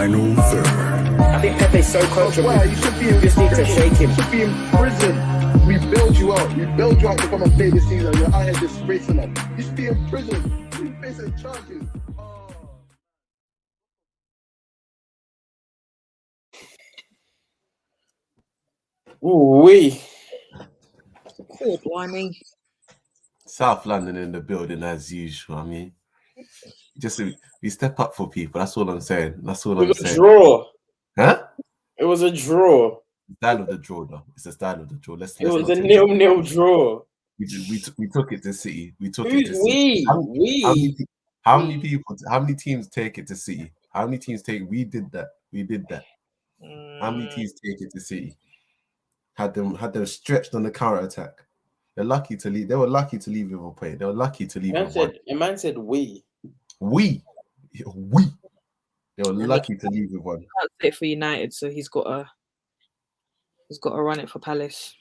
final third. I think Pepe's so coachable. Well, you should be in just need to shake him. You should be in prison. We bailed you out. We bailed you out to come and play this season. You're out here disgracing us. You should be in prison. You should be facing charges. Ooh-wee. Good one, South London in the building as usual. I mean, just we step up for people. That's all I'm saying. That's all I'm saying. It was a draw. Huh? It was a draw. Style of the draw, though. It's the style of the draw. It was a 0-0 draw. We took it to City. We took Who's it to City. we? How many people? How many teams take it to City? How many teams take? We did that. We did that. How many teams take it to City? Had them stretched on the counter attack. They're lucky to leave. They were lucky to leave with a point. They were lucky to leave with one. A man said we. We. They were lucky to leave with one. Can't say it for United, so he's got to run it for Palace.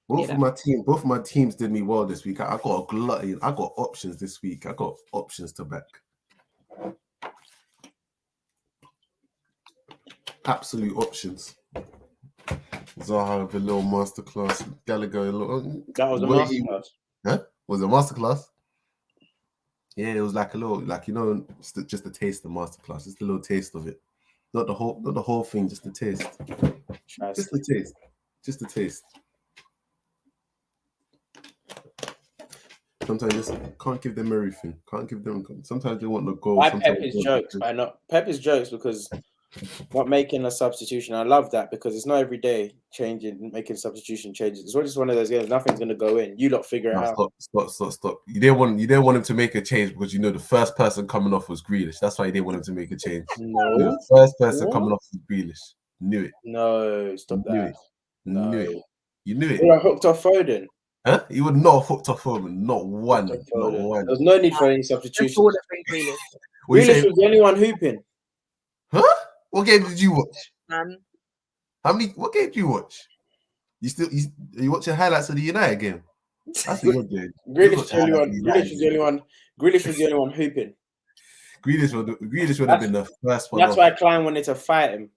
Both of my teams did me well this week. I got a glut. I got options this week. I got options to back. Absolute options. Zaha with a little masterclass. Gallagher a little. That was a masterclass. Huh? Was it a masterclass? Yeah, it was like a little, like, you know, just a taste of masterclass. Just a little taste of it. Not the whole thing, just a taste. Just a taste. Just a taste. Sometimes just can't give them everything. Can't give them. Sometimes they want the goal. Why Pep is jokes? Why not? Pep is jokes because not making a substitution. I love that because it's not every day making substitution changes. It's just one of those games. Nothing's gonna go in. You lot figure it out. Stop. You didn't want him to make a change because you know the first person coming off was Grealish. That's why you didn't want him to make a change. No, the first person coming off was Grealish. Knew it. No, stop that. Knew it. You knew it. You hooked off Foden. Huh? He would not have hooked off Foden. Not one. There was no need for any substitution. Grealish was the only one hooping. Huh? What game did you watch? What game did you watch? You watching highlights of the United game? That's what you're doing. Grealish was the only one hooping. Grealish would have been the first one. That's why Klein wanted to fight him.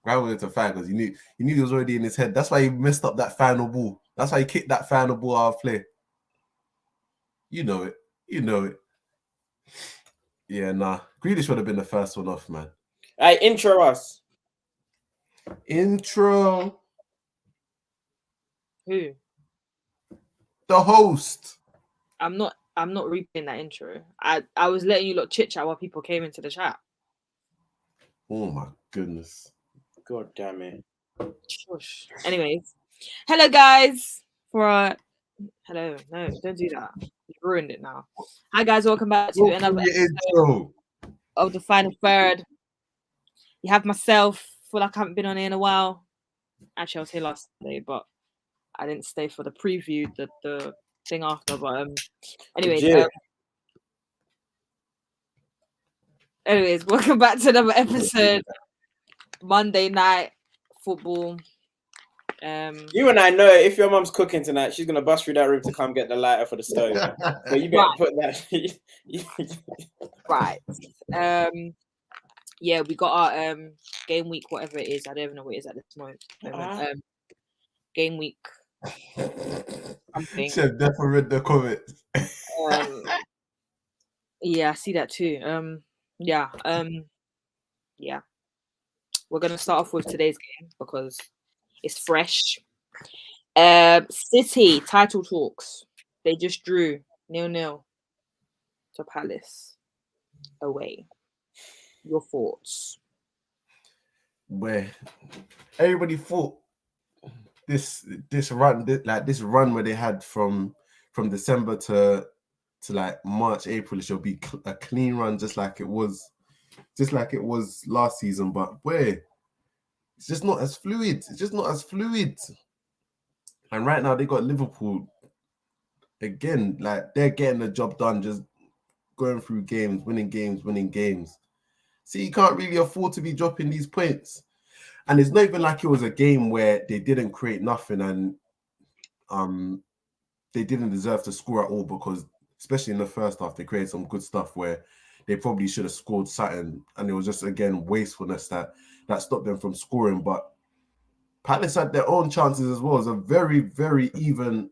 Klein wanted to fight because he knew he was already in his head. That's why he messed up that final ball. That's why he kicked that final ball out of play. You know it. Yeah, nah. Grealish would have been the first one off, man. Hey, intro us. Intro. Who? The host. I'm not repeating that intro. I was letting you lot chit chat while people came into the chat. Oh my goodness. God damn it. Shush. Anyways, hello guys. Hello. No, don't do that. You ruined it now. Hi guys, welcome back to another episode of the final third. You have myself. Feel like I haven't been on here in a while. Actually, I was here last Sunday, but I didn't stay for the preview, the thing after. But anyways, welcome back to another episode. Monday night football. You and I know if your mum's cooking tonight, she's gonna bust through that room to come get the lighter for the stove. So you better put that. Right. Yeah, we got our game week, whatever it is. I don't even know what it is at this moment. Game week. Something. Chef definitely read the comments. Yeah, I see that too. Yeah. We're gonna start off with today's game because it's fresh. City title talks. They just drew 0-0 to Palace away. Your thoughts? Where everybody thought this run where they had from December to like March, April, it should be a clean run, just like it was last season. But where it's just not as fluid. And right now they got Liverpool again. Like they're getting the job done, just going through games, winning games. See, you can't really afford to be dropping these points. And it's not even like it was a game where they didn't create nothing and they didn't deserve to score at all, because especially in the first half, they created some good stuff where they probably should have scored something, and it was just again wastefulness that stopped them from scoring. But Palace had their own chances as well. It was a very, very even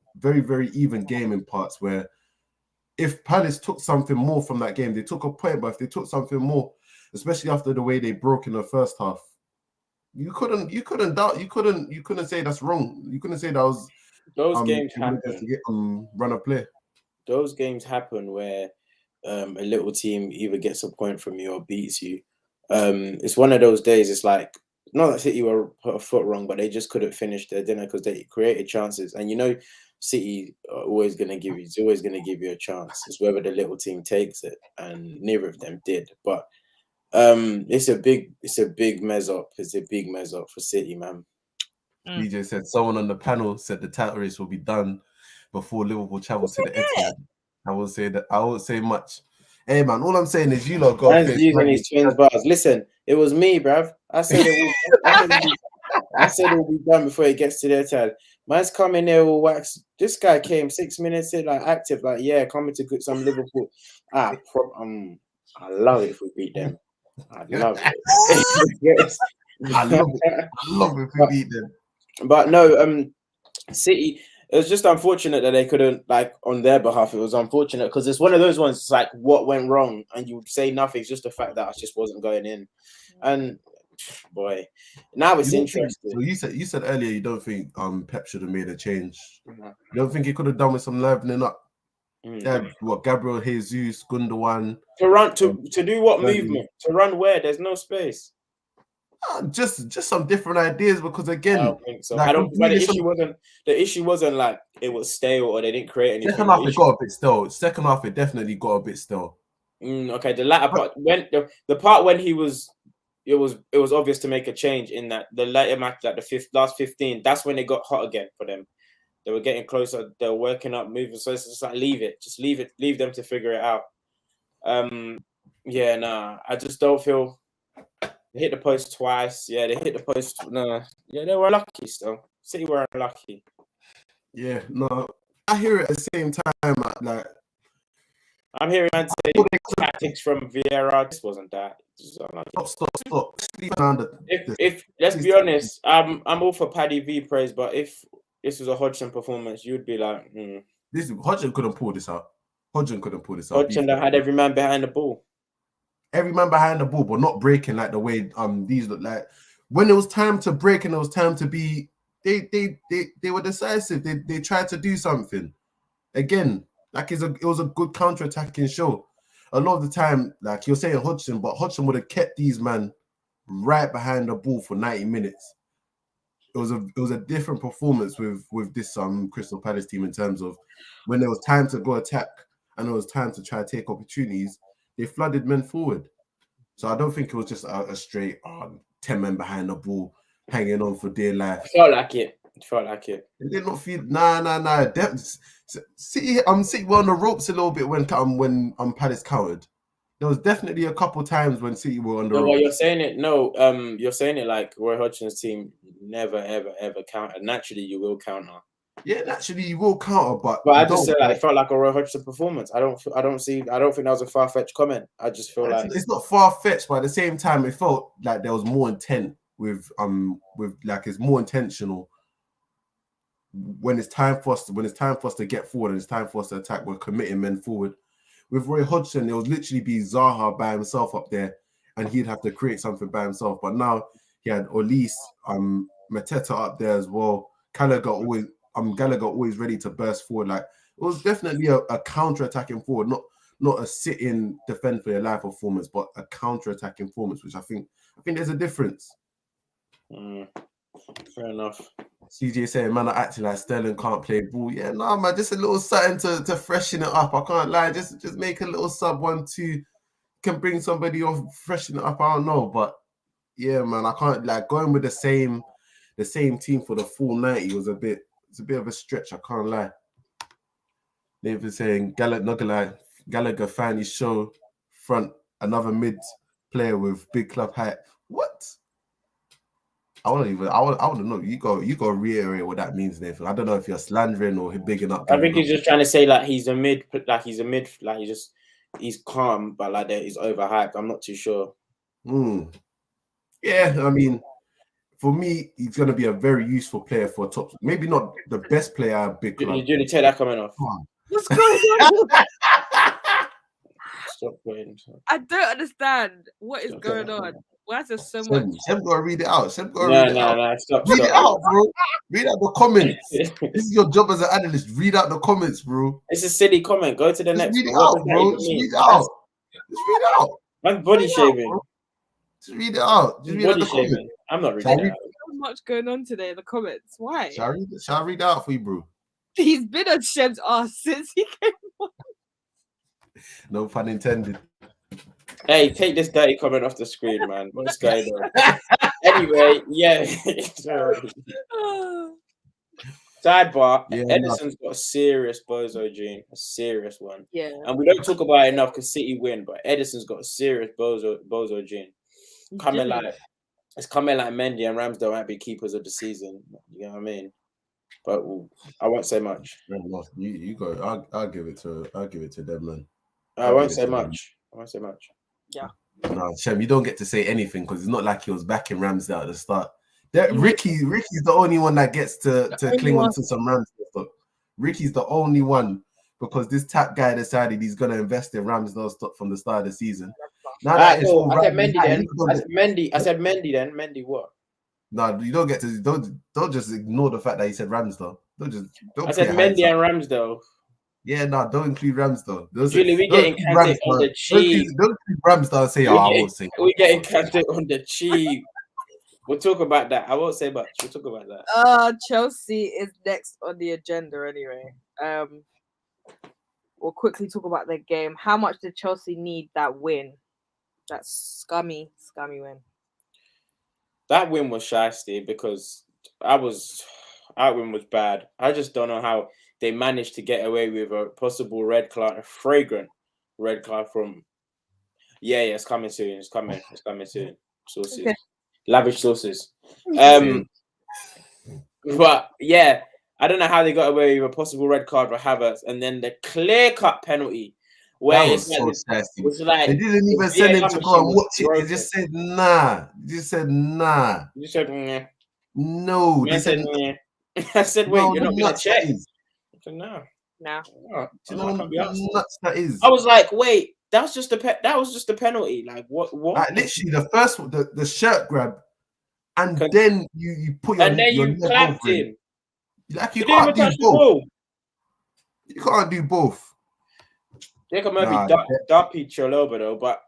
game in parts where if Palace took something more from that game, they took a point, but if they took something more, especially after the way they broke in the first half, you couldn't say that's wrong. You couldn't say that was those games happen. Run a play. Those games happen where a little team either gets a point from you or beats you. It's one of those days. It's like not that City were put a foot wrong, but they just couldn't finish their dinner because they created chances. And you know, City are always going to give you a chance. It's whether the little team takes it, and neither of them did. But it's a big mess up. It's a big mess up for City, man. DJ said someone on the panel said the title race will be done before Liverpool travels to the Etihad. I won't say much. Hey man, all I'm saying is you lot got Man's using his twins bars. Listen, it was me, bruv. I said it will be done before it gets to their time. Man's coming there all wax. This guy came 6 minutes in, like active, like coming to get some Liverpool. I love it if we beat them. I love it. Yes. I love it if we beat them. But no, City. It was just unfortunate that they couldn't, like, on their behalf. It was unfortunate because it's one of those ones. It's like what went wrong, and you would say nothing. It's just the fact that I just wasn't going in. And boy, now it's interesting. So you said earlier you don't think Pep should have made a change. You don't think he could have done with some livening up? What Gabriel Jesus, Gundogan to do what movement? To run where? There's no space. Just some different ideas because again, I don't think so. Like, the issue wasn't like it was stale or they didn't create anything. Second half it got a bit stale. Second half it definitely got a bit stale. Okay, the latter part when the part when it was obvious to make a change in that the later match, like the last 15. That's when it got hot again for them. They were getting closer. They were working up, moving. So it's just like leave them to figure it out. I just don't feel. They hit the post twice. Yeah, they hit the post. No, yeah, they were unlucky still. City were unlucky. Yeah, no, I hear it at the same time. Like, I'm hearing man say tactics from Vieira. This wasn't that. Stop. If let's be honest, I'm all for Paddy V praise, but if this was a Hodgson performance, you'd be like, Hodgson couldn't pull this out. Hodgson that had every man behind the ball. Every man behind the ball, but not breaking like the way these look like. When it was time to break and it was time to be, they were decisive. They tried to do something. Again, like it was a good counter-attacking show. A lot of the time, like you're saying Hodgson, but Hodgson would have kept these men right behind the ball for 90 minutes. It was a different performance with this Crystal Palace team in terms of when there was time to go attack and it was time to try to take opportunities. They flooded men forward. So I don't think it was just a straight 10 men behind the ball, hanging on for dear life. It felt like it. It did not feel... Nah. City were on the ropes a little bit when Palace countered. There was definitely a couple times when City were on the ropes. Well, you're saying it like Roy Hodgson's team never, ever countered. Naturally, you will counter. Yeah, naturally you will counter, but I just said like, it felt like a Roy Hodgson performance. I don't think that was a far-fetched comment. I just feel like it's not far-fetched, but at the same time, it felt like there was more intent with like it's more intentional. When it's time for us to get forward and it's time for us to attack, we're committing men forward. With Roy Hodgson, it would literally be Zaha by himself up there, and he'd have to create something by himself. But now he had Olise, Mateta up there as well. Gallagher always ready to burst forward. Like it was definitely a counter-attacking forward, not a sit-in defend for your life performance, but a counter-attacking performance, which I think there's a difference. Fair enough. CJ saying, man, are acting like Sterling can't play ball. Yeah, no, man, just a little something to freshen it up. I can't lie, just make a little sub 1-2, can bring somebody off, freshen it up. I don't know, but yeah, man, I can't like going with the same team for the full 90 was it's a bit of a stretch. I can't lie. Nathan saying Gallagher finally show front another mid player with big club hype. What? I want to know. You go reiterate what that means, Nathan. I don't know if you're slandering or bigging up. I think he's just trying to say like he's a mid, like he he's calm, but like that he's overhyped. I'm not too sure. Yeah, I mean, for me, he's going to be a very useful player for top. Maybe not the best player at a big club. You take that comment off. What's going on? Stop playing. I don't understand what is going on. Why is there so much? Seb gotta read it out. Seb gotta No, read it out. no, stop. Read it out, bro. Read out the comments. This is your job as an analyst. Read out the comments, bro. It's a silly comment. Go to the Just next read it one. out, bro. Just read it out. Just read it out. That's body shaming. Just read it out. Just read out Body the comments. shaming. I'm not reading it out. So much going on today in the comments. Why? Shall I read it out for you, bro? He's been on Shem's ass since he came on. No pun intended. Hey, take this dirty comment off the screen, man. What's going on? Anyway, yeah. Sidebar, Yeah, Edison's got a serious bozo gene, a serious one. Yeah. And we don't talk about it enough because City win, but Edison's got a serious bozo gene. It's coming like Mendy and Ramsdale might be keepers of the season. You know what I mean? But I won't say much. You go. I'll give it to them, man. I won't say much. Yeah. No, Shem, you don't get to say anything because it's not like he was backing Ramsdale at the start. Ricky's the only one that gets to cling on to some Ramsdale stock. Ricky's the only one because this tap guy decided he's gonna invest in Ramsdale stock from the start of the season. Now that it's all I said Mendy then. I said Mendy. Mendy what? No, you don't get to don't just ignore the fact that he said Ramsdale. I said Mendy and Ramsdale. Yeah, no, don't include Ramsdale. Julie, we getting Kante on the cheap. Don't include Ramsdale and say, I won't say. We're getting Kante on the cheap. We'll talk about that. I won't say much. We'll talk about that. Chelsea is next on the agenda anyway. We'll quickly talk about their game. How much did Chelsea need that win? That scummy win. That win was shysty because that win was bad. I just don't know how they managed to get away with a possible red card, a fragrant red card from. Yeah, it's coming soon. It's coming soon. Sources, okay. Lavish sources. But yeah, I don't know how they got away with a possible red card for Havertz, and then the clear-cut penalty where that was it's like they didn't even send him to go and watch it. They just said nah. You said nah. You said nah. No. They said nah. I said wait, you're not gonna check. No. Do you know how nuts that is? I was like, wait, that was just a penalty. Like what? Like, literally, the first one, the shirt grab, and then you put your and then you clapped him. Like you can't do both. You can't do both. They could maybe Duppy Chaloba though, but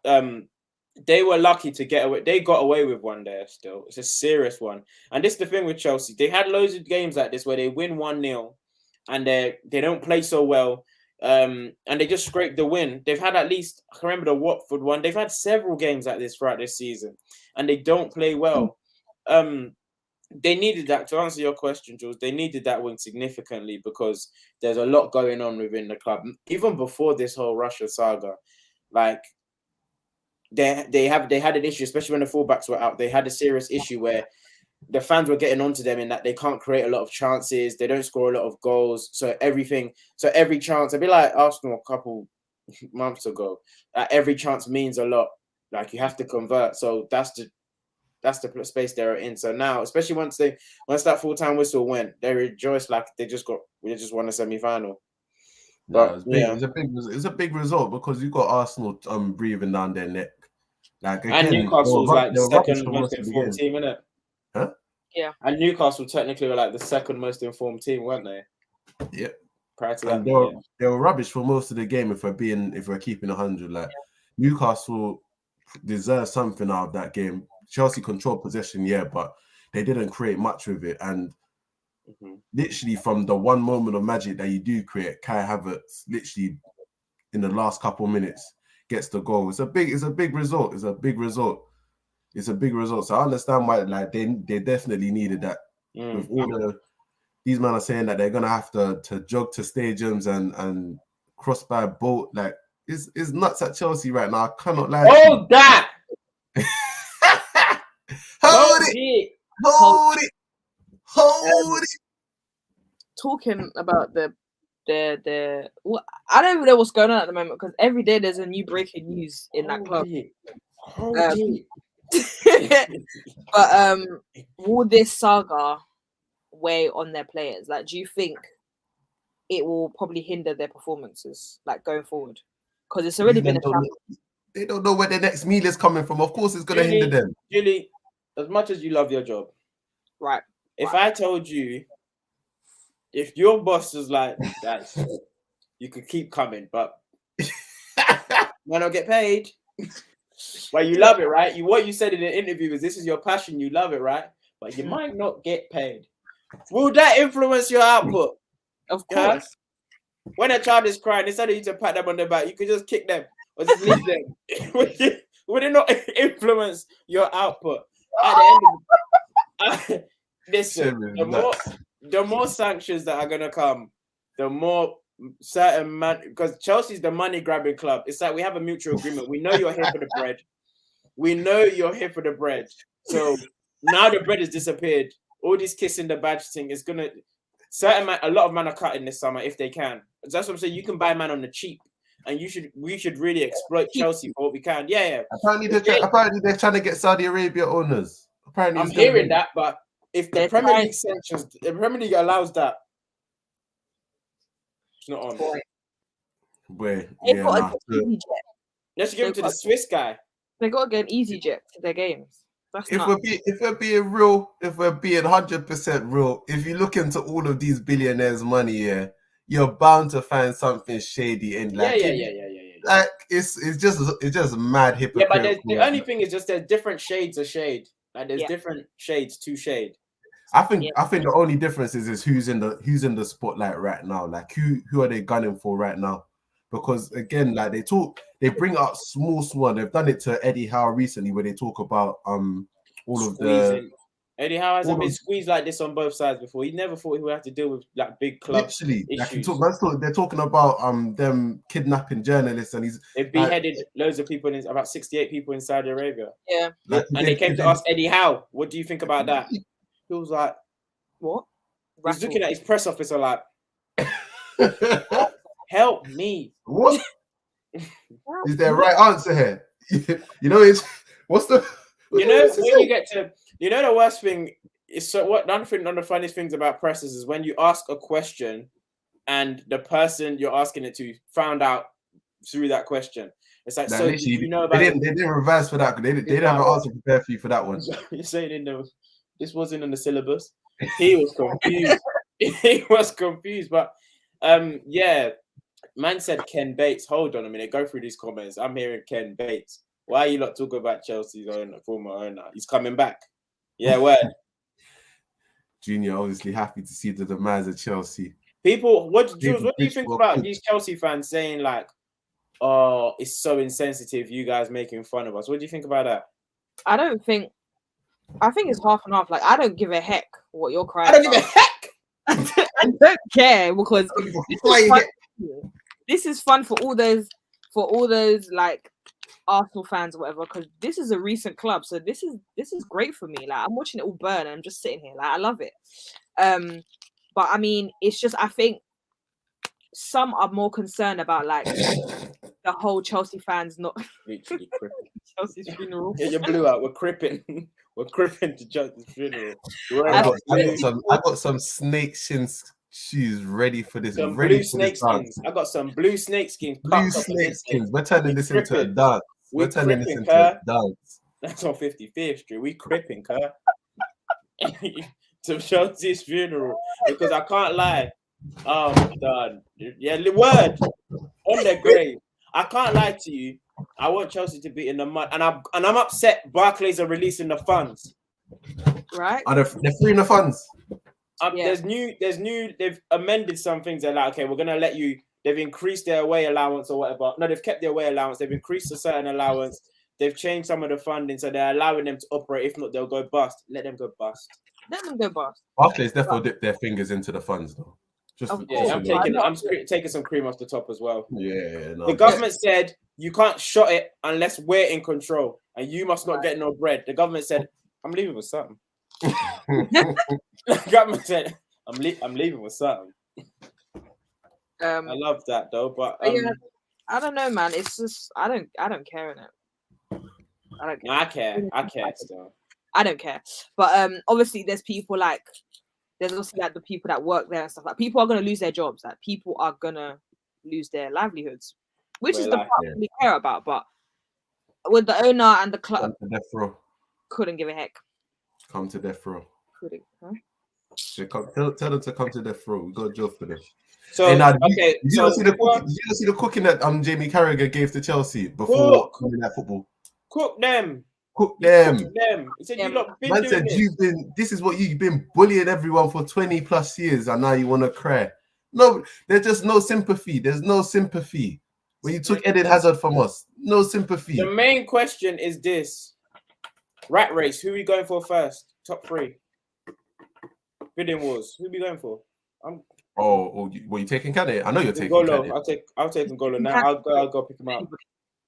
they were lucky to get away. They got away with one there. Still, it's a serious one. And this is the thing with Chelsea. They had loads of games like this where they win 1-0. And they don't play so well, and they just scrape the win. They've had at least, I can remember the Watford one. They've had several games like this throughout this season, and they don't play well. They needed that, to answer your question, Jules. They needed that win significantly because there's a lot going on within the club. Even before this whole Russia saga, like they had an issue, especially when the fullbacks were out. They had a serious issue where the fans were getting onto them in that they can't create a lot of chances. They don't score a lot of goals. So every chance, I'd be like Arsenal a couple months ago, every chance means a lot. Like you have to convert. So that's the space they're in. So now, especially once that full-time whistle went, they rejoiced like we just won a semi-final. But it's a big result because you got Arsenal breathing down their neck. Like again, and Newcastle's like the second most informed team, isn't it? Huh? Yeah. And Newcastle technically were like the second most informed team, weren't they? Yeah. Prior to that, they were rubbish for most of the game. If we're keeping 100, like Newcastle deserves something out of that game. Chelsea controlled possession, yeah, but they didn't create much with it. And literally from the one moment of magic that you do create, Kai Havertz literally in the last couple of minutes gets the goal. It's a big result. It's a big result. So I understand why like they definitely needed that. With all these men are saying that they're gonna have to jog to stadiums and cross by boat. Like it's nuts at Chelsea right now. I cannot lie. Hold that. Hold it. Talking about the well, I don't even know what's going on at the moment because every day there's a new breaking news in that club. But will this saga weigh on their players? Like, do you think it will probably hinder their performances, like going forward? Because it's already been they don't know where the next meal is coming from. Of course, it's going to hinder them. Julie, as much as you love your job, right? If I told you, if your boss was like, guys, you could keep coming, but why not get paid? Well, you love it, right? What you said in the interview is this is your passion, you love it, right? But you might not get paid. Will that influence your output? Of course. Yeah? When a child is crying, instead of you to pat them on the back, you could just kick them or just leave them. Would it not influence your output? At the end of listen, the more sanctions that are gonna come, the more certain man, because Chelsea's the money grabbing club. It's like we have a mutual agreement. We know you're here for the bread. We know you're here for the bread. So now the bread has disappeared. All this kissing the badge thing is gonna a lot of man are cutting this summer if they can. That's what I'm saying. You can buy man on the cheap, and we should really exploit Chelsea for what we can. Yeah. Apparently they're trying to get Saudi Arabia owners. Apparently I'm hearing that, but if the Premier League sanctions, the Premier League allows that, it's not on. Let's give it to the Swiss guy. They got to get an easy jet to their games. If we're being 100% real, if you look into all of these billionaires' money, you're bound to find something shady in like like it's just mad hypocrite. Yeah, but the only thing is just there's different shades of shade. Like there's different shades to shade. I think the only difference is who's in the spotlight right now. Like who are they gunning for right now? Because again, like they bring up small. They've done it to Eddie Howe recently, where they talk about all of the Eddie Howe hasn't been squeezed like this on both sides before. He never thought he would have to deal with like big club literally issues. Like they're talking about them kidnapping journalists, and they've beheaded loads of people about 68 people in Saudi Arabia. Yeah, and they came to ask Eddie Howe, what do you think about that? He was like, what? He was looking at his press officer like, help me. What is there a right answer here? What's the when you get to the worst thing is one of the funniest things about presses is when you ask a question and the person you're asking it to found out through that question. It's like, so you know about they didn't revise for that. They didn't have an answer prepared for you for that one. You're saying this wasn't in the syllabus. He was confused. He was confused, but man said Ken Bates. Hold on a minute. Go through these comments. I'm hearing Ken Bates. Why are you lot talking about Chelsea's former owner? He's coming back. Yeah, where? Junior obviously happy to see the demise of Chelsea. People, what do you think about these Chelsea fans saying like, "Oh, it's so insensitive, you guys making fun of us"? What do you think about that? I think it's half and half. Like, I don't give a heck what you're crying. I don't give a heck. I don't care because this is fun for all those like Arsenal fans or whatever, because this is a recent club, so this is great for me. Like, I'm watching it all burn and I'm just sitting here, like, I love it. But I mean, it's just, I think some are more concerned about like the whole Chelsea fans not Chelsea's funeral. Yeah, you blew out. We're cripping to Chelsea's funeral. I got some snake shoes ready for this. Some blue snake skins. I got some blue snake skins. Blue snake skins. We're turning this into a dance. We're turning this into a dance. That's on 55th Street. We cripping, cuz. To Chelsea's funeral. Because I can't lie. Oh, I'm done. Yeah, word on their grave. I can't lie to you. I want Chelsea to be in the mud. And I'm upset Barclays are releasing the funds. Right? They're freeing the funds. There's new. They've amended some things. They're like, okay, we're gonna let you. They've increased their away allowance or whatever. No, they've kept their away allowance. They've increased a certain allowance. They've changed some of the funding, so they're allowing them to operate. If not, they'll go bust. Let them go bust. Let them go bust. Barclays definitely dip their fingers into the funds, though. I'm taking some cream off the top as well. Yeah, no, the government said you can't shut it unless we're in control, and you must not get no bread. The government said, "I'm leaving with something." The government said, "I'm leaving with something." I love that though, but yeah, I don't know, man. It's just I don't care in it. I don't care. I care still. I don't care. But obviously there's people like there's also like the people that work there and stuff. Like people are gonna lose their jobs. Like people are gonna lose their livelihoods, which is the part we care about. But with the owner and the club, couldn't give a heck. Come to death row. Couldn't. Huh? Tell them to come to death row. We got a job for them. So did you see the cooking that Jamie Carragher gave to Chelsea before coming that football? Cook them. He said, "You lot been doing this. This is what you've been bullying everyone for 20 plus years, and now you want to cry." No, there's just no sympathy. There's no sympathy. When you took Eden Hazard from us, no sympathy. The main question is this: rat race. Who are we going for first? Top 3. Bidding wars. Who are we going for? Were you taking Kane? I know you're taking Kane. I'll take N'Golo now. I'll go pick him up.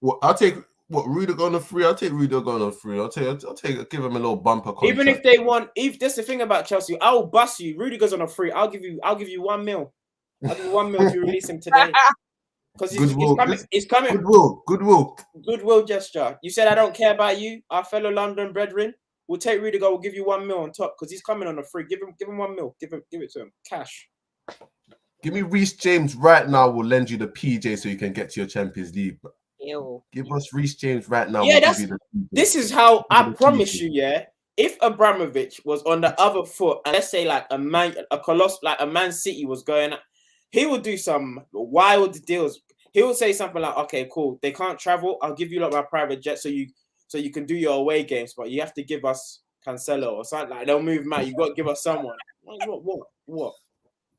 Well, I'll take Rudiger on a free. I'll take Rudiger on a free. Give him a little bumper contract. Even if they want, if that's the thing about Chelsea, I'll bust you. Rudiger's on a free. I'll give you 1 mil. I'll give you 1 mil if you release him today. Because it's coming. Goodwill gesture. You said I don't care about you, our fellow London brethren. We'll take Rudiger. We'll give you 1 mil on top because he's coming on a free. Give him 1 mil. Give it to him. Cash. Give me Reece James right now. We'll lend you the PJ so you can get to your Champions League. Ew. Give us Reece James right now. Yeah, this is how I promise you. Yeah, if Abramovich was on the other foot, and let's say like a Man City was going, he would do some wild deals. He would say something like, "Okay, cool. They can't travel. I'll give you like my private jet so you can do your away games, but you have to give us Cancelo or something like. They'll move Matt. You got to give us someone. What?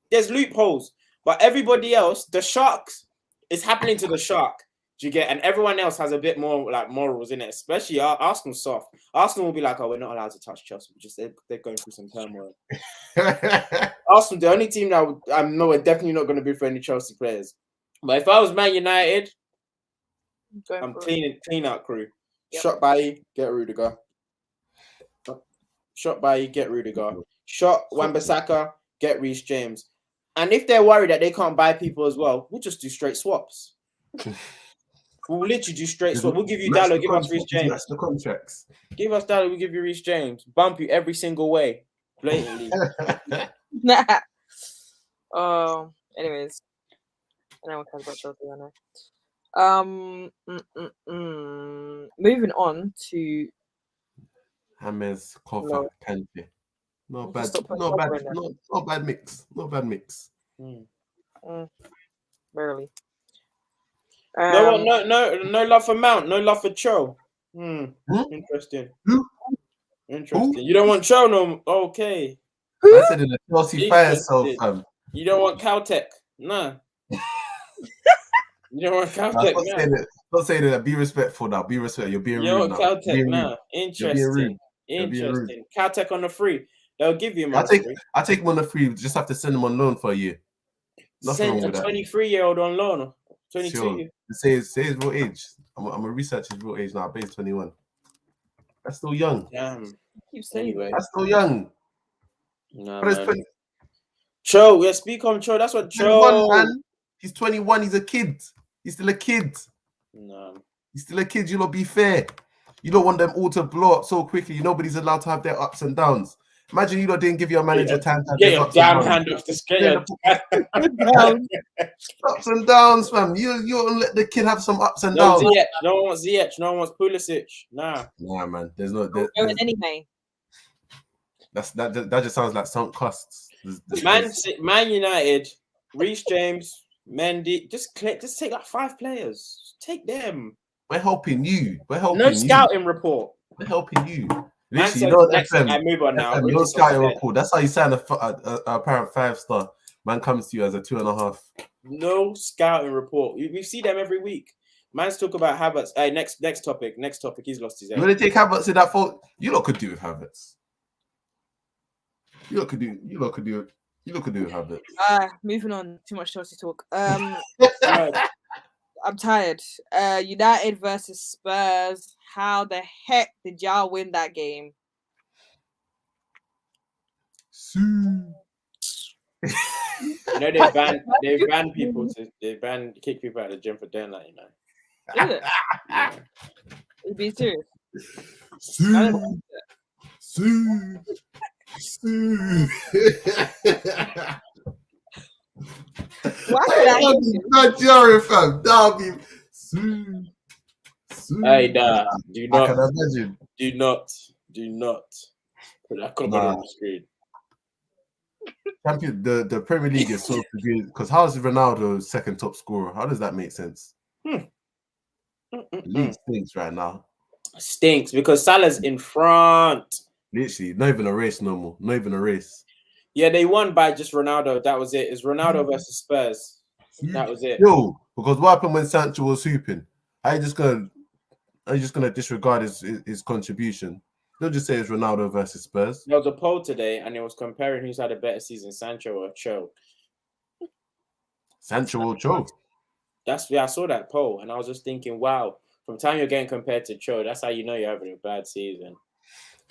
There's loopholes, but everybody else, the Sharks, it's happening to the Shark. Do you get? And everyone else has a bit more like morals in it, especially Arsenal soft. Arsenal will be like, "Oh, we're not allowed to touch Chelsea. They're going through some turmoil." Arsenal, the only team that I know we're definitely not going to be for any Chelsea players. But if I was Man United, I'm clean out crew. Yep. Shot by get Rudiger. Shot by get Rudiger. Shot Wan-Bissaka, get Reece James. And if they're worried that they can't buy people as well, we'll just do straight swaps. We'll literally do straight swap. We'll give you Dallo, give us Reece James. That's the contracts. Give us Dallo, we'll give you Reece James. Bump you every single way. Blatantly. Anyways. No one cares about Chelsea, I know. Moving on to James Kofa Kante. Not bad mix. Barely. No love for Mount, no love for Cho. Interesting. Interesting. You don't want Cho no? Okay. I said in the Chelsea fire self. You don't want Caltech? Nah. You don't want Caltech? Don't say that. Be respectful now. Be respectful. You're being rude now. You don't want Caltech now? Interesting. Caltech on the free. They'll give you him on the free. I take him on the free. Just have to send him on loan for a year. Send a 23-year-old on loan. 22. Sure. Say his real age. I'm gonna research his real age now. I bet he's 21. That's still young. Damn. Anyway. That's still young. No, Cho, yeah, speak on Cho. That's what Cho. Man. He's 21. He's a kid. He's still a kid. No. He's still a kid. You don't be fair. You don't want them all to blow up so quickly. Nobody's allowed to have their ups and downs. Imagine you didn't give your manager time to get your damn hand up. Just get your ups and downs, fam. You let the kid have some ups and downs. No one wants Ziyech. No one wants Pulisic. Nah, man. There's no. Anyway. That just sounds like sunk costs. Man United, Reece James, Mendy. Just take like 5 players. Take them. We're helping you. No scouting report. We're helping you. I move on now. No scouting report. That's how you sign a apparent 5-star. Man comes to you as a 2.5. No scouting report. We see them every week. Man's talk about Havertz. Next topic. He's lost his head. You want to take Havertz in that fault? You lot could do with Havertz. You lot could do with Havertz. Moving on. Too much Chelsea talk. I'm tired. United versus Spurs. How the heck did y'all win that game? You know they kick people out of the gym for doing that. You know. Is it? Yeah. Be serious. Why did I hate you? Nigerian fam, Derby. Hey, do not. I can imagine. Do not put that comment on the screen. Champion, the Premier League is so confused because how is Ronaldo second top scorer? How does that make sense? League stinks right now. Stinks because Salah's in front. Literally, not even a race no more. Not even a race. Yeah, they won by just Ronaldo. That was it. It's Ronaldo versus Spurs. That was it. Yo, because what happened when Sancho was hooping? Are you just gonna disregard his contribution? They'll just say it's Ronaldo versus Spurs. There was a poll today, and it was comparing who's had a better season, Sancho or Cho. Sancho or Cho. I saw that poll, and I was just thinking, wow. From the time you're getting compared to Cho, that's how you know you're having a bad season.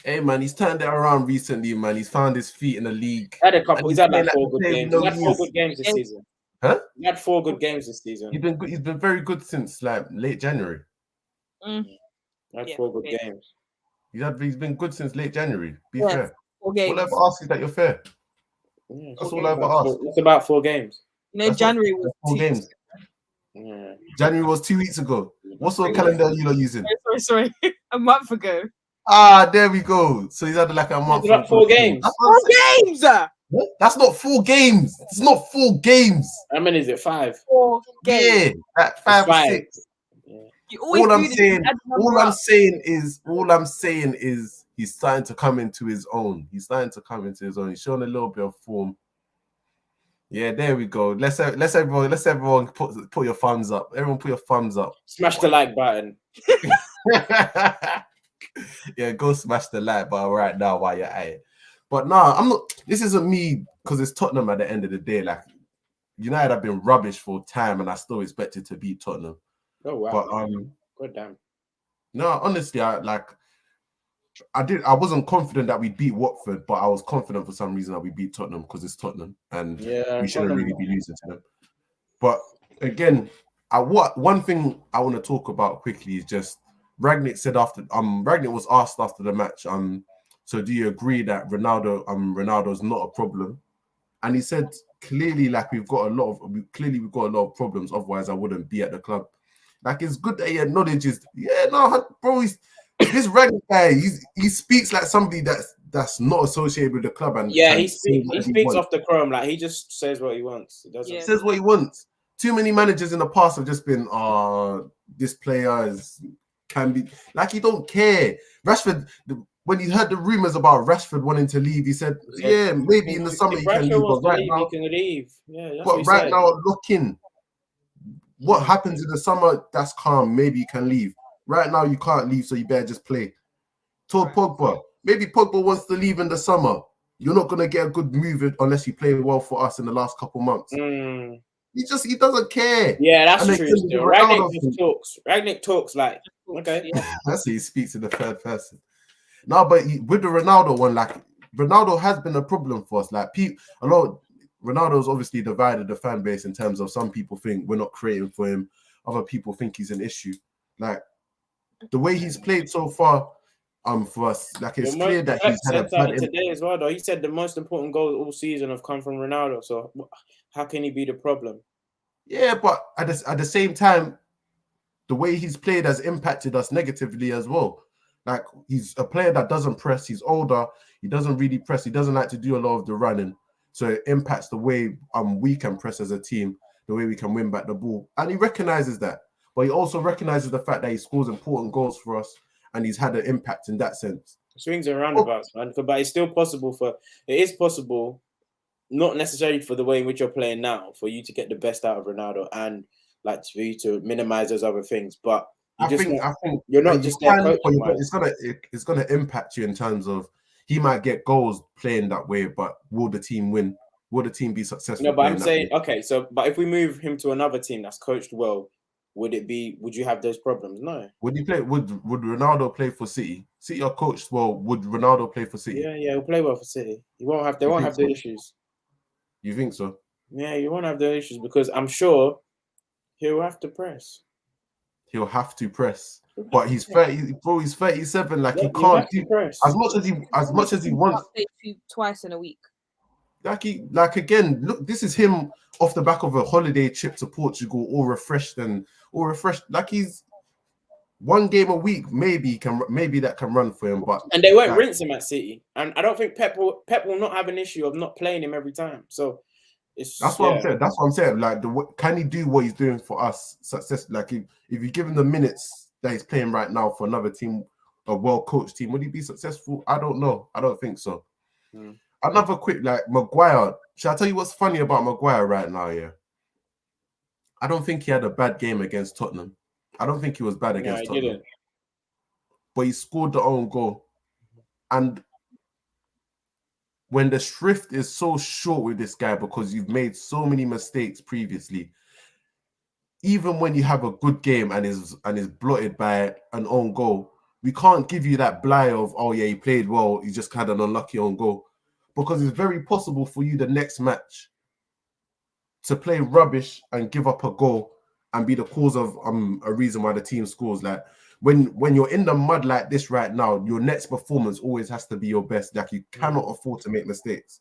Hey man, he's turned it around recently, man. He's found his feet in the league. He's had like 4 good games. He's had 4 good games this season. Huh? He had 4 good games this season. He's been good. He's been very good since like late January. He had 4 good games. He's been good since late January. Be Yes, fair. 4 games. All I ever ask is that you're fair. Yeah, that's all I ever ask. It's about 4 games. No, January was 4 games. Yeah. January was 2 weeks ago. What sort of calendar are you lot using? Sorry. A month ago. Ah, there we go. So he's had like a month. About 4 games. 4 games. What? That's not 4 games. It's not 4 games. How many is it? 5. 4 games. Yeah, 5 or 6. Yeah. All I'm saying is he's starting to come into his own. He's He's showing a little bit of form. Yeah, there we go. Let's everyone put your thumbs up. Everyone put your thumbs up. Smash the like button. Yeah, go smash the like button right now while you're at it. But nah, I'm not. This isn't me because it's Tottenham at the end of the day. Like United have been rubbish for time, and I still expected to beat Tottenham. Oh wow! But good damn. No, honestly, I wasn't confident that we'd beat Watford, but I was confident for some reason that we beat Tottenham because it's Tottenham, and we shouldn't really be losing to them. But again, one thing I want to talk about quickly is just Rangnick said Rangnick was asked after the match, so do you agree that Ronaldo's not a problem? And he said clearly, like we've got a lot of problems. Otherwise, I wouldn't be at the club. Like it's good that he acknowledges. Yeah, no, bro, this Rangnick guy, he speaks like somebody that's not associated with the club, and he speaks off the chrome. Like he just says what he wants. He says what he wants. Too many managers in the past have just been, this player can be like, you don't care. Rashford, when he heard the rumors about Rashford wanting to leave, he said, "Yeah, maybe in the summer he can leave, but right now he can leave." Yeah, but right now, looking what happens in the summer, that's calm. Maybe you can leave. Right now, you can't leave, so you better just play. Told Pogba, maybe Pogba wants to leave in the summer. You're not gonna get a good move unless you play well for us in the last couple months. He doesn't care. Yeah, that's true. Still. Rangnick talks like, okay. That's he speaks in the third person. No, but with the Ronaldo one, like Ronaldo has been a problem for us. Like Ronaldo's obviously divided the fan base in terms of some people think we're not creating for him, other people think he's an issue. Like the way he's played so far, for us, like it's clear that he's had a bad today as well. Though he said the most important goals all season have come from Ronaldo. So how can he be the problem? Yeah, but at the same time, the way he's played has impacted us negatively as well. Like he's a player that doesn't press. He's older. He doesn't really press. He doesn't like to do a lot of the running. So it impacts the way we can press as a team, the way we can win back the ball. And he recognizes that. But he also recognizes the fact that he scores important goals for us and he's had an impact in that sense. Swings and roundabouts, man. But it's still possible it is possible, not necessarily for the way in which you're playing now, for you to get the best out of Ronaldo and like for you to minimize those other things. But I think you're not just there coaching, it's gonna impact you in terms of he might get goals playing that way, but will the team win? Will the team be successful? No, but I'm saying, okay, but if we move him to another team that's coached well, would you have those problems? No. Would Ronaldo play for City? City are coached well. Would Ronaldo play for City? Yeah, he'll play well for City. They won't have the issues. You think so? Yeah, you won't have the issues because I'm sure he'll have to press. He'll have to press. But he's 30, bro. He's 37. Like he You can't have to do press. as much as he wants. Twice in a week. Like again, look, this is him off the back of a holiday trip to Portugal, all refreshed. Like he's 1 game a week, maybe that can run for him. But and they won't rinse him at City, and I don't think Pep will not have an issue of not playing him every time. So that's what I'm saying. That's what I'm saying. Like, can he do what he's doing for us? Success. Like, if you give him the minutes that he's playing right now for another team, a well-coached team, would he be successful? I don't know. I don't think so. Another quick, like Maguire. Shall I tell you what's funny about Maguire right now? Yeah, I don't think he had a bad game against Tottenham. I don't think he was bad against Tottenham. Didn't. But he scored the own goal, and when the shrift is so short with this guy because you've made so many mistakes previously, even when you have a good game and is blotted by an own goal, we can't give you that bligh of, oh yeah, he played well, he just had an unlucky own goal, because it's very possible for you the next match to play rubbish and give up a goal and be the cause of a reason why the team scores. Like when you're in the mud like this right now, your next performance always has to be your best. Like you cannot afford to make mistakes.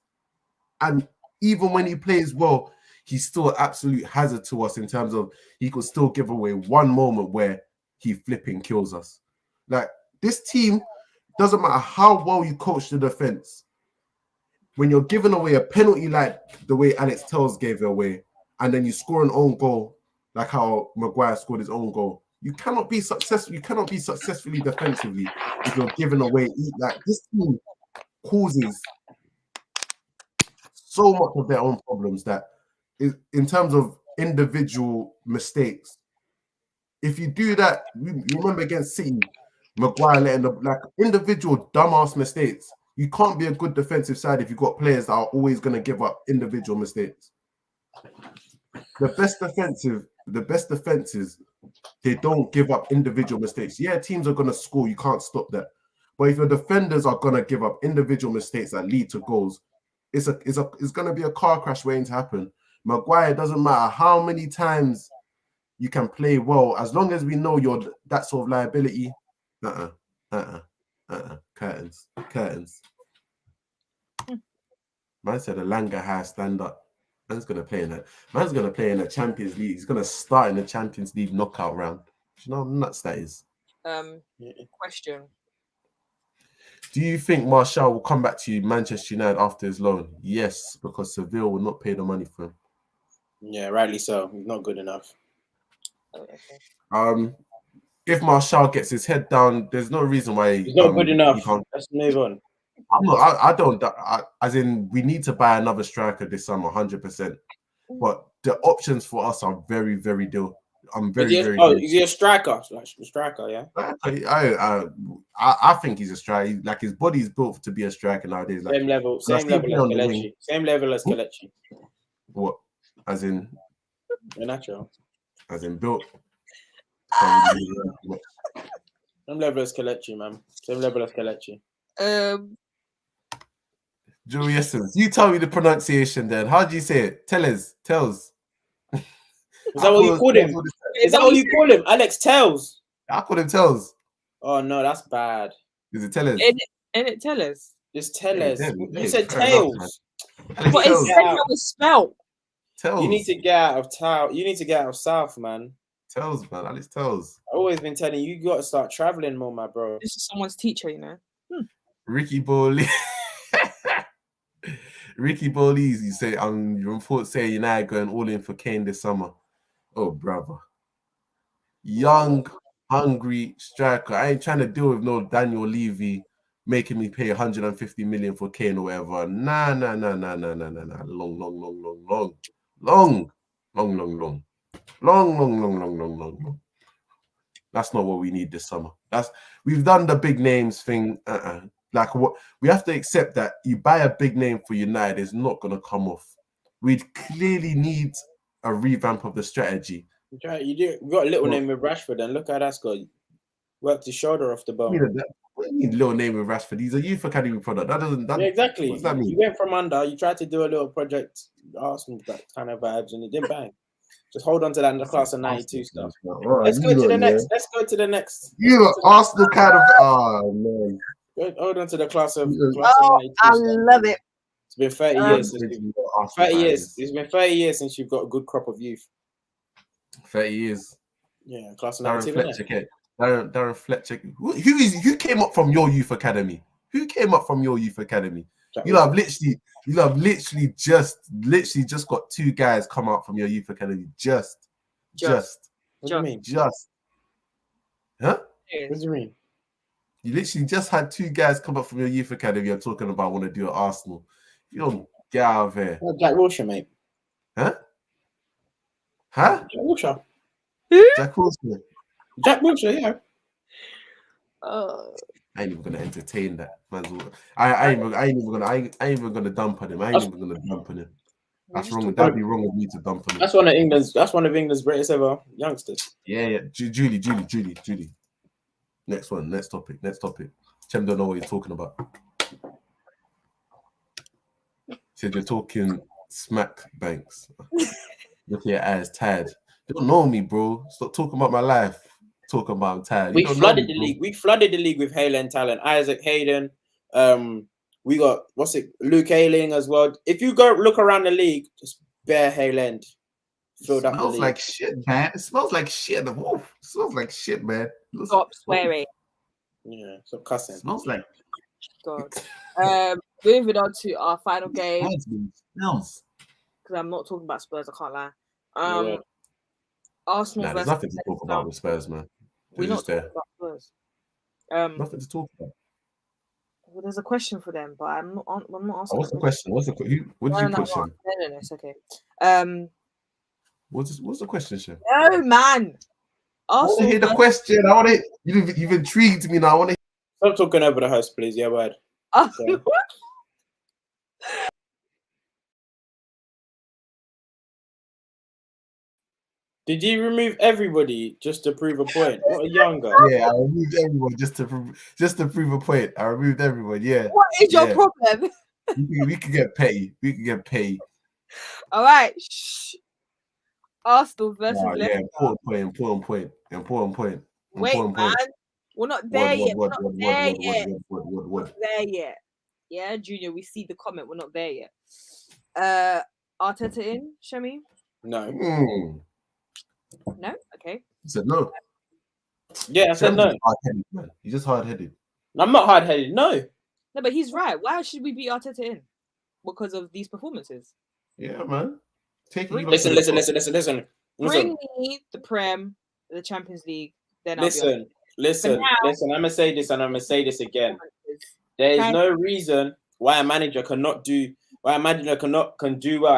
And even when he plays well, he's still an absolute hazard to us in terms of he could still give away one moment where he flipping kills us. Like this team, doesn't matter how well you coach the defense, when you're giving away a penalty like the way Alex Telles gave it away, and then you score an own goal like how Maguire scored his own goal, you cannot be successful. You cannot be successfully defensively if you're giving away. Like this team causes so much of their own problems that is in terms of individual mistakes. If you do that, you remember against City, Maguire letting like individual dumbass mistakes. You can't be a good defensive side if you've got players that are always going to give up individual mistakes. The best defenses, they don't give up individual mistakes. Yeah, teams are going to score. You can't stop that. But if your defenders are going to give up individual mistakes that lead to goals, it's going to be a car crash waiting to happen. Maguire, doesn't matter how many times you can play well, as long as we know you're that sort of liability. Curtains. Man said a Langer High stand up. Man's gonna play in the Champions League. He's gonna start in the Champions League knockout round. Do you know how nuts that is? Question. Do you think Martial will come back to Manchester United after his loan? Yes, because Seville will not pay the money for him. Yeah, rightly so. He's not good enough. Okay. If Martial gets his head down, there's no reason why he's not good enough. Let's move on. As in, we need to buy another striker this summer, 100%. But the options for us are very, very deal. Is he a striker? A striker, yeah. I think he's a striker. Like his body's built to be a striker nowadays. Like, same level as Kelechi. Same level as Kelechi. What? As in? Natural. As in built. Same level as Kelechi, man. Same level as Kelechi. Julius, you tell me the pronunciation then. How do you say it? Tells. Is that what you called him? Is that what you call him? Alex Telles. I call him Tells. Oh no, that's bad. Is it Tellers? And it Tellers. It's Tellers. Yeah, you said Tails. But it's how it's spelled. Tells. You need to get out of town. You need to get out of South, man. Tells, man. Alex Tells. I've always been telling you, you got to start traveling more, my bro. This is someone's teacher, you know. Ricky Bowley. Ricky Bowley's, you say, your reports say United going all in for Kane this summer. Oh, brother. Young, hungry striker. I ain't trying to deal with no Daniel Levy making me pay 150 million for Kane or whatever. Nah. Long. That's not what we need this summer. We've done the big names thing. Like what we have to accept that you buy a big name for United is not going to come off. We'd clearly need a revamp of the strategy. You got a little name with Rashford, and look how that's got worked his shoulder off the bone. What do you mean, little name with Rashford? He's a youth academy product. That doesn't. Yeah, exactly. What does that mean? You went from under. You tried to do a little project, Arsenal kind of vibes, and it didn't bang. Just hold on to that in the class of '92 stuff. Let's go to the next. Let's go to the next. You lot, Arsenal kind of. Oh man. Hold on to the class of. Oh, I love it. It's been 30 years. 30 years. It's been 30 years since you've got a good crop of youth. 30 years. Yeah, class of Darren 92. Fletcher. Darren Fletcher. Who came up from your youth academy? Who came up from your youth academy? You have literally just got 2 guys come out from your youth academy. Just. What do you mean? Just. Huh? What do you mean? You literally just had 2 guys come up from your youth academy and talking about want to do at Arsenal. You don't get out of here. Jack Wilshere, mate. Huh? Huh? Jack Wilshere. Jack Wilshere. Jack Wilshere, yeah. I ain't even gonna entertain that. I ain't even gonna dump on him. I ain't even gonna dump on him. That's wrong. That'd be wrong with me to dump on him. That's one of England's greatest ever youngsters. Yeah. Julie. Next topic. Chem don't know what he's talking about. Said you're talking smack, Banks. Look at your eyes, tired. You don't know me, bro. Stop talking about my life. Talking about I'm tired. We flooded the league. We flooded the league with Hayden talent. Isaac Hayden. We got Luke Ayling as well. If you go look around the league, just bare Hayland filled up. Smells like shit, man. It smells like shit. It smells like shit, man. Stop swearing. Yeah, stop cussing. Smells like God. Moving on to our final game. Smells. Because I'm not talking about Spurs, I can't lie. Arsenal. There's nothing to talk about with Spurs, man. We're not talking about Spurs. Nothing to talk about. Well, there's a question for them, but I'm not asking. What's the question? What did you question? No, it's okay. What's the question, Chef? No, man. I want to hear the question. I want to. You've intrigued me now. I want to. Stop talking over the host, please. Yeah, word. Did you remove everybody just to prove a point? What a young guy. Yeah, I removed everyone just to prove a point. I removed everyone. Yeah. What is your problem? we could get petty. All right. Shh. Arsenal versus Liverpool. Yeah, important point. Wait, man. We're not there yet. We're not there yet. Yeah, Junior, we see the comment. We're not there yet. Arteta in, Shemi? No. No? Okay. He said no. Yeah, I said no. He's just hard-headed. I'm not hard-headed. No, but he's right. Why should we beat Arteta in? Because of these performances. Yeah, man. Listen. Bring me the Prem, the Champions League. Then listen. I'm gonna say this, and I'm gonna say this again. There is no reason why a manager can do well,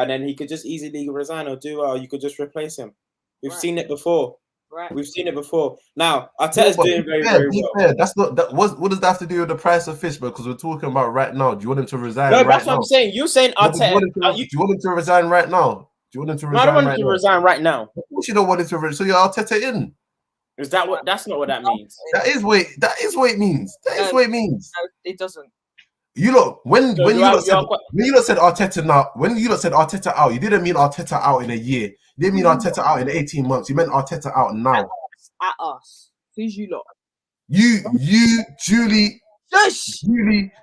and then he could just easily resign or do well. You could just replace him. We've seen it before. Right. We've seen it before. Now, Arteta's doing very, very well. Fair. That's not that. What does that have to do with the price of fish? Because we're talking about right now. Do you want him to resign? No, that's what I'm saying. You're saying Arteta. Do you want him to resign right now? Do you want him to resign? I don't want him to resign right now. Of course, you don't want him to resign. So you're Arteta in. Is that what? That's not what that means. That is what it means. No, it doesn't. You look when you said Arteta now, when you said Arteta out, you didn't mean Arteta out in a year. You didn't mean Arteta out in 18 months. You meant Arteta out now. At us. Who's you lot? You, Julie,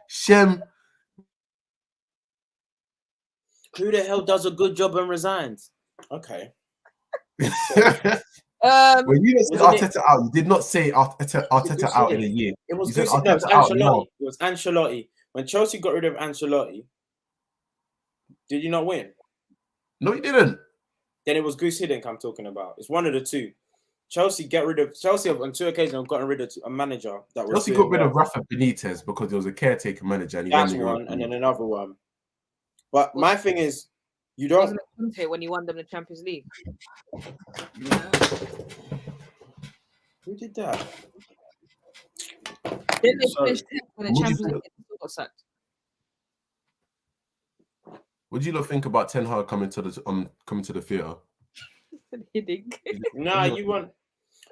Shem. Who the hell does a good job and resigns? Okay. When you said Arteta out, you did not say Arteta out in a year. It was Ancelotti. It was Ancelotti. When Chelsea got rid of Ancelotti, did you not win? No, you didn't. Then it was Goose Hiddink I'm talking about. It's one of the two. Chelsea on 2 occasions have gotten rid of a manager that was. Chelsea got rid of Rafa Benitez because there was a caretaker manager. And that's one, and then another one. But my thing is, you don't. Wasn't it Conte when you won them the Champions League? Who did that? Didn't they finish 10th when the Champions League got sacked? What do you lot think about Ten Hag coming to the theatre?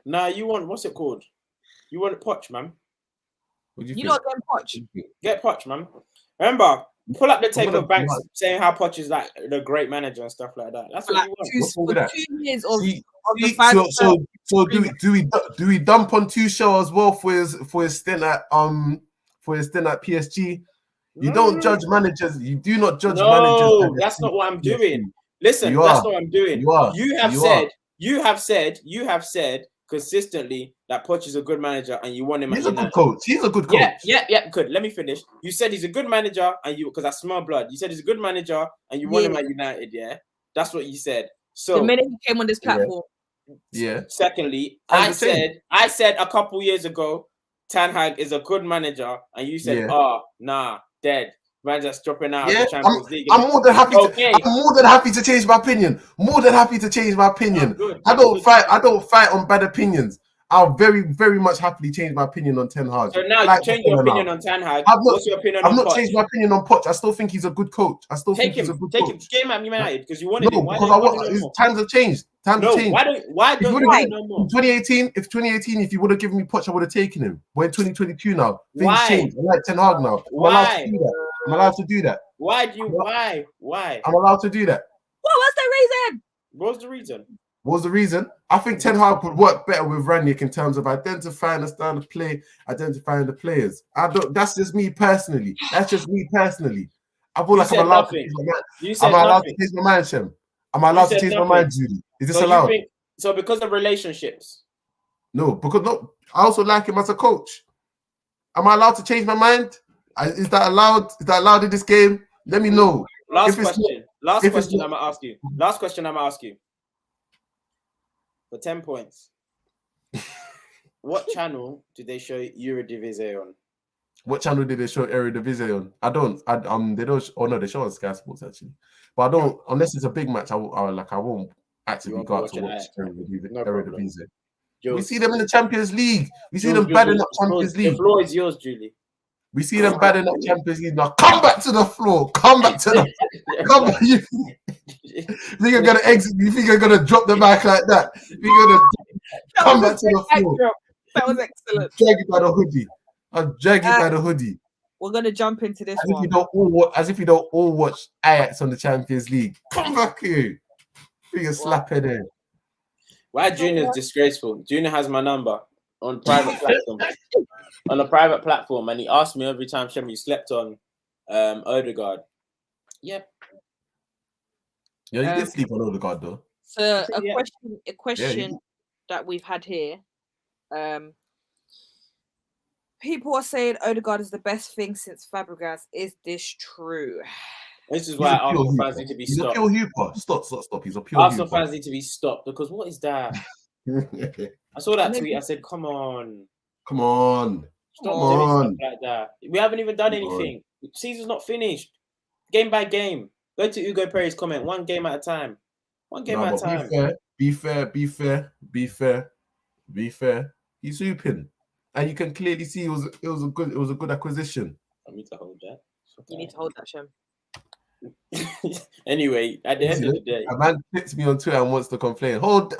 You want what's it called? You want Poch, man. What do you You think? not getting Poch. Get Poch, man. Remember, pull up the tape gonna- of Banks saying how Poch is like the great manager and stuff like that. That's what Like you want. What's wrong with that? 2 years of See, the final. so do we dump on Tuchel as well for his stint at PSG? You don't judge managers. You do not judge managers. No, that's not what I'm doing. Listen, that's not what I'm doing. You have said consistently that Poch is a good manager and you want him. He's a good coach. He's a good coach. Yeah. Good. Let me finish. You said he's a good manager and because I smell blood. You said he's a good manager and you want him at United. Yeah, that's what you said. So the minute he came on this platform. Yeah. Secondly, I said a couple years ago, Ten Hag is a good manager, and you said, nah, dead. Man, just dropping out of the Champions League. I'm more than happy. I'm more than happy to change my opinion. More than happy to change my opinion. I don't fight on bad opinions. I'll very, very much happily change my opinion on Ten Hag. So now you change your opinion on Ten Hag. What's your opinion on Poch? I've not changed my opinion on Poch. I still think he's a good coach. I still think he's a good coach. Take him. Game at United because you wanted him. Why because times have changed. Times have changed. Why don't you want no more? 2018, if you would have given me Poch, I would have taken him. We're in 2022 now. Things changed. I like Ten Hag now. I'm allowed to do that. Why? I'm allowed to do that. What was the reason? What was the reason? I think Ten Hag would work better with Rangnick in terms of identifying the style of play, identifying the players. That's just me personally. I feel like I'm allowed to change my mind. Am I allowed to change my mind, Shem? Am I allowed to change my mind, Judy? Is this allowed? So because of relationships? No, I also like him as a coach. Am I allowed to change my mind? Is that allowed? Is that allowed in this game? Let me know. Last question I'm gonna ask you. For 10 points. What channel did they show Eredivisie on? What channel did they show Eredivisie on? They don't. Oh no, they show on Sky Sports actually. But I don't. Unless it's a big match, I won't actually go out to watch Eredivisie. We see them in the Champions League. We see them battling up Champions League. The floor is yours, Julie. We see them battling up Champions League. Now come back to the floor. Come back. You think you're gonna exit? You think you're gonna drop the mic like that? You're gonna come back to the floor. That was excellent. Drag it by the hoodie. I'll drag it by the hoodie. We're gonna jump into this one. As if you don't all watch Ajax on the Champions League. Come back here. You can slap it in. Why Junior's disgraceful? Junior has my number on private platform. On a private platform, and he asked me every time, Shem, you slept on Odegaard. Yep. Yeah, you did sleep on Odegaard though. So a question that we've had here. People are saying Odegaard is the best thing since Fabregas. Is this true? This is why Arsenal fans need to be stopped. He's a pure hooper. Stop. He's a pure Arsenal fans need to be stopped because what is that? I saw that tweet. I said, come on. Stop doing stuff like that. We haven't even done anything. Season's not finished. Game by game. Go to Hugo Perry's comment. One game at a time. Be fair. He's hooping, and you can clearly see it was a good acquisition. I need to hold that. You need to hold that, Shem. Anyway, at the end of the day, a man hits me on Twitter and wants to complain. Hold it.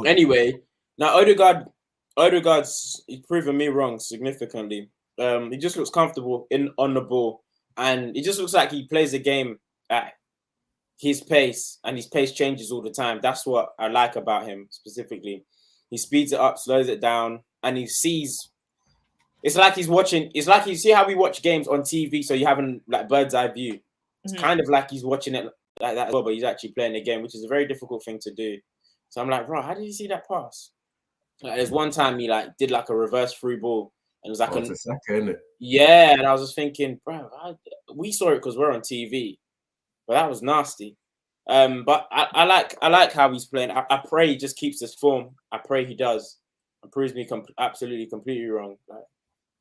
Anyway, now Odegaard's he's proven me wrong significantly. He just looks comfortable on the ball, and it just looks like he plays the game at his pace, and his pace changes all the time. That's what I like about him specifically. He speeds it up, slows it down, and he sees. It's like he's watching. It's like you see how we watch games on TV, so you have like bird's eye view. It's kind of like he's watching it like that as well, but he's actually playing the game, which is a very difficult thing to do. So I'm like, bro, how did you see that pass? Like, there's one time he like did like a reverse through ball, and it was like a second, isn't it? Yeah, and I was just thinking, bro, we saw it because we're on TV, but that was nasty. But I like how he's playing. I pray he just keeps this form. I pray he does, and proves me absolutely completely wrong. Like,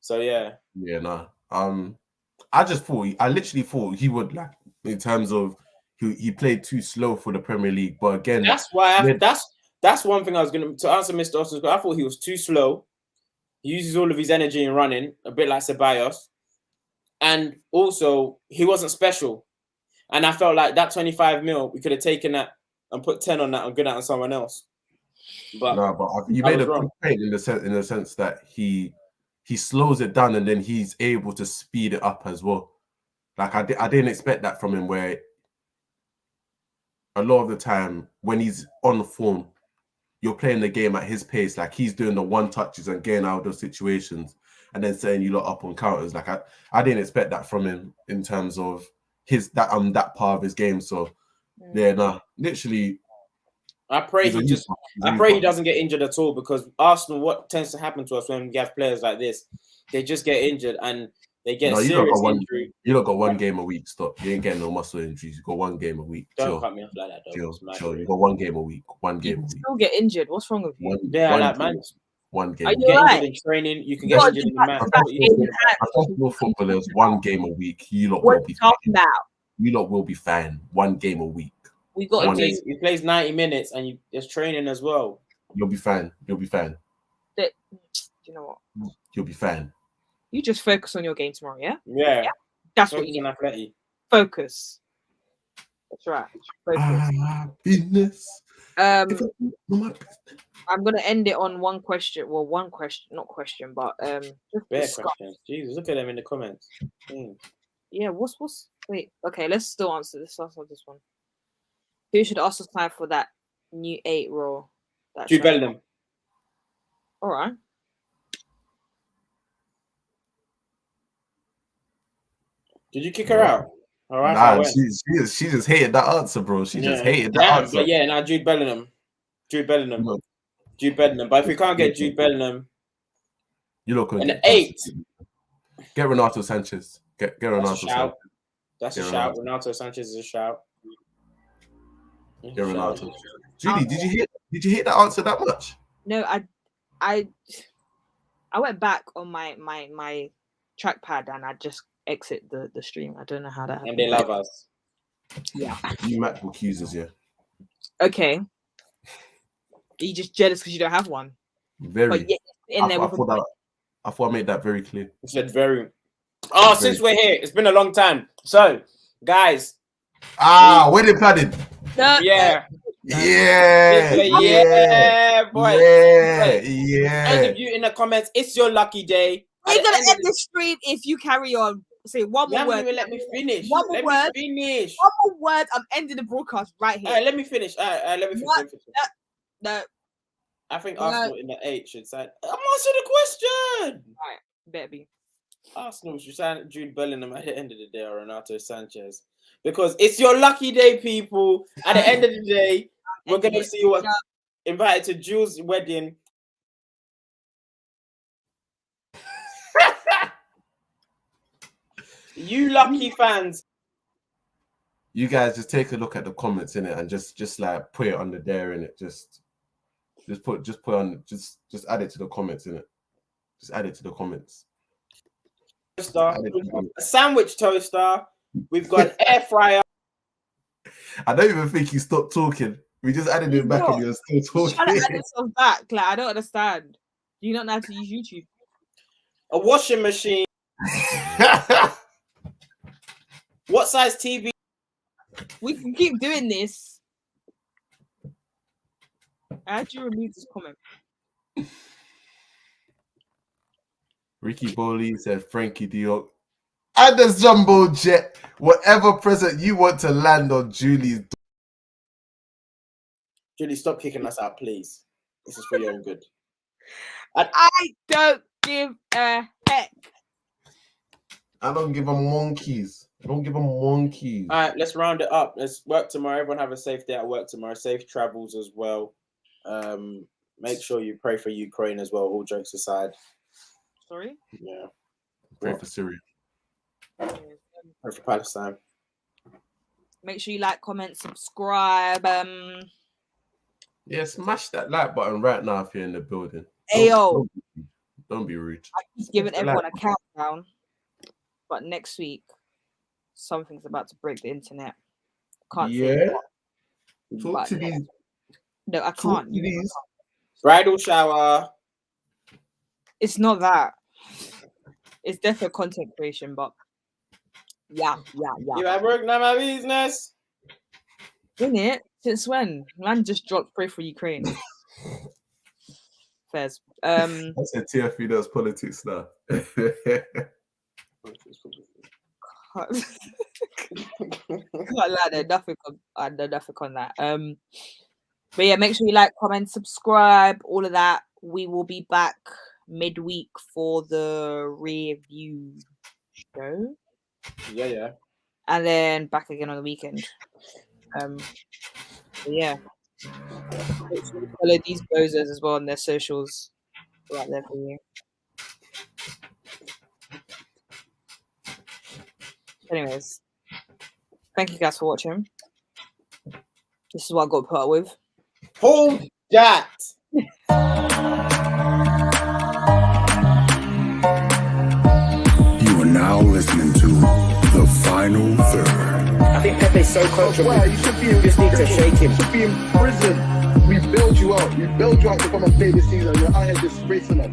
so yeah. Yeah, nah. I literally thought he would, like, in terms of he played too slow for the Premier League. But again, that's why that's one thing I was gonna to answer Mr. Austin's. I thought he was too slow. He uses all of his energy in running, a bit like Ceballos, and also he wasn't special. And I felt like that 25 mil, we could have taken that and put 10 on that and good out on someone else. But no, but you I made was a good wrong. point in the sense that he slows it down and then he's able to speed it up as well. Like I didn't expect that from him, where a lot of the time when he's on form, you're playing the game at his pace. Like he's doing the one touches and getting out of those situations and then setting you lot up on counters. Like I didn't expect that from him in terms of that part of his game. So yeah, nah, literally. I pray he's a he just. youth, he's a I youth pray he one. doesn't get injured at all, because Arsenal, what tends to happen to us when we have players like this, they just get injured and they get No, serious injury. You don't got one game a week. Stop. You ain't getting no muscle injuries. You got one game a week. Don't Chill. cut me off like that, though. Chill. It's mad. Chill. You got one game a week. One You game can a week. still get injured. What's wrong with you? Yeah, one like, game. man. One game. Are a you week. Get alright? injured in training. You can You get got injured in the back match. to back games. Professional footballers, one game a week. You lot What will are be you talking fine. about? You lot will be fine. One game a week. We got to One do He plays 90 minutes and there's training as well. You'll be fine. You'll be fine. that. You know what? You'll be fine. You just focus on your game tomorrow, yeah? Yeah. That's what you need. Athletic. Focus. That's right. Focus. Business. I'm gonna end it on one question. Well, one question, not question, but just Bare discuss. questions. Jesus, look at them in the comments. Yeah, what's wait, okay, let's still answer this. Let's answer this one. Who should also sign for that new 8 role? Jude Bellingham. All right. Did you kick her out? All right. Nah, she just hated that answer, bro. She just hated that answer. But yeah, now Jude Bellingham. No. Jude Bellingham. But if we can't get Jude Bellingham, You look and 8. Get Renato Sanchez. Get Renato Sanchez. That's a shout. Renato Sanchez is a shout. Get Renato. Julie, did you hate that answer that much? No, I went back on my trackpad and I just exit the stream. I don't know how that happened. And they love us. Yeah. You Mac accusers, yeah. Okay. Are you just jealous because you don't have one? Very. But yeah, I thought I made that very clear. You said very. Oh, since we're here, it's been a long time. So, guys. Wedding planning. Yeah. Yeah, boy. Yeah. Any of you in the comments, it's your lucky day. We're gonna end the stream if you carry on. Say one more word. Let me finish. One more word. Finish. One more word. I'm ending the broadcast right here. All right, let me finish. Let me finish. No. I think Arsenal in the 8 should sign. I'm answering the question. Right, better be. Arsenal should sign Jude Bellingham at the end of the day or Renato Sanchez, because it's your lucky day, people. At the end of the day, we're gonna see you invited to Jules' wedding. You lucky fans. You guys just take a look at the comments in it and just like put it under there in it. Just put on just add it to the comments in it. Just add it to the comments. Toaster, a sandwich toaster. We've got an air fryer. I don't even think you stopped talking. We just added it back and you're still talking. Trying to add yourself back. Like, I don't understand. Do you not know how to use YouTube? A washing machine. What size TV? We can keep doing this. How do you remove this comment? Ricky Bowley said Frankie Diop. And the jumbo jet. Whatever present you want to land on Julie's. Julie, stop kicking us out, please. This is for your own good. I don't give a heck. I don't give them monkeys. Don't give them monkeys. All right, let's round it up. Let's work tomorrow. Everyone have a safe day at work tomorrow. Safe travels as well. Make sure you pray for Ukraine as well. All jokes aside. Sorry? Yeah. Pray for Syria. Pray for Palestine. Make sure you like, comment, subscribe. Yeah, smash that like button right now if you're in the building. Ayo. Don't be rude. I keep giving everyone a countdown. But next week, something's about to break the internet. Can't say what. Talk to these. No, I can't. Bridal shower. It's not that. It's definitely content creation, but yeah. You at work, not my business. Isn't it? Since when? Man just dropped Pray for Ukraine. Fairs. I said TFE does politics now. Can't lie, there's nothing on that. But yeah, make sure you like, comment, subscribe, all of that. We will be back midweek for the review show. Yeah. And then back again on the weekend. Yeah. Make sure you follow these bozos as well on their socials. Right there for you. Anyways, thank you guys for watching. This is what I got put up with. Hold that. You are now listening to The Final Third. I think Pepe's so coachable. Why? You should be in Just need to shake him. You should be in prison. We build you out. We build you out to come and play this season. You're out here disgracing us.